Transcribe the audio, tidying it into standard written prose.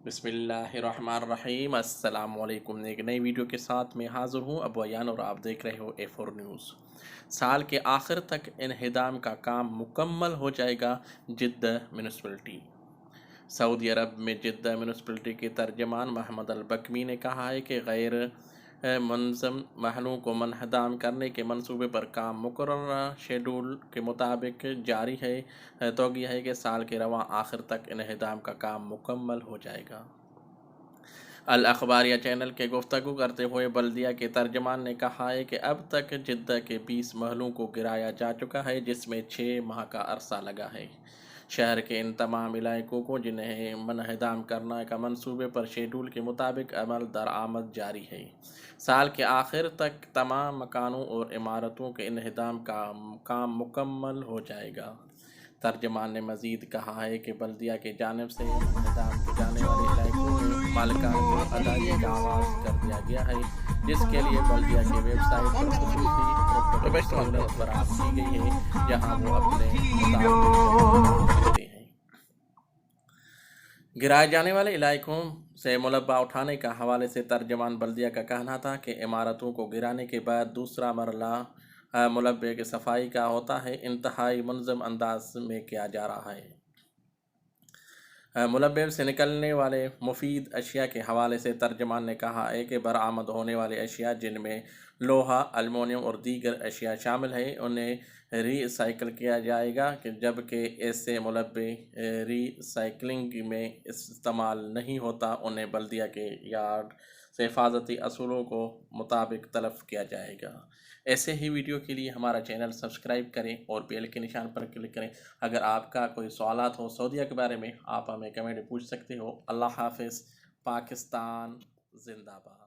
बिस्मिल्लाहिर्रहमानिर्रहीम। अस्सलाम वालेकुम। एक नई वीडियो के साथ मैं हाज़िर हूँ अबू अयान और आप देख रहे हो A4 न्यूज़। साल के आखिर तक इन्हिदाम का काम मुकम्मल हो जाएगा। जिद्दा म्यूनिसिपलिटी। सऊदी अरब में जिद्दा म्यूनिसिपलिटी के तर्जमान मोहम्मद अल-बकवी ने कहा है कि गैर मुनज़्ज़म महलों को मुनहदम करने के मंसूबे पर काम मुकर्ररा शेड्यूल के मुताबिक जारी है। तौक़ी है कि साल के रवां आखिर तक इन्हिदाम का काम मुकम्मल हो जाएगा। अल अखबारिया चैनल के गुफ्तगू करते हुए बल्दिया के तर्जमान ने कहा है कि अब तक जिद्दा के 20 महलों को गिराया जा चुका है, जिसमें 6 माह का अरसा लगा है। शहर के इन तमाम इलाकों को जिन्हें मुनहदम करने का मंसूबे पर शेड्यूल के मुताबिक अमल दरामद जारी है। साल के आखिर तक तमाम मकानों और इमारतों के इन्हिदाम का काम मुकम्मल हो जाएगा। तर्जमान ने मज़ीद कहा है कि बल्दिया की जानिब से इन्हिदाम के जाने वाले इलाकों में मालिकान को अदायगी का आगाज़ कर दिया गया है, जिसके लिए बल्दिया की वेबसाइट पर खसूसी सहूलत फराहम की गई है, जहाँ वो अपने मुताबिक देते हैं। गिराए जाने वाले इलाकों से मुलब्बा उठाने का हवाले से तर्जमान बल्दिया का कहना था कि इमारतों को गिराने के बाद दूसरा मरला मुलब्बे की सफाई का होता है, इंतहाई मुनज़्ज़म अंदाज में किया जा रहा है। मुलब्बे से निकलने वाले मुफीद अशिया के हवाले से तर्जमान ने कहा है कि बरामद होने वाले अशिया जिनमें लोहा, एल्युमिनियम और दीगर अशिया शामिल है, उन्हें रीसाइकिल किया जाएगा, जबकि ऐसे मुलब्बे रीसाइक्लिंग में इस्तेमाल नहीं होता उन्हें बल्दिया के यार्ड से हिफाजती असूलों को मुताबिक तलफ़ किया जाएगा। ऐसे ही वीडियो के लिए हमारा चैनल सब्सक्राइब करें और बेल के निशान पर क्लिक करें। अगर आपका कोई सवालात हो सऊदीया के बारे में, आप हमें कमेंट में पूछ सकते हो। अल्लाह हाफ़िज़। पाकिस्तान जिंदाबाद।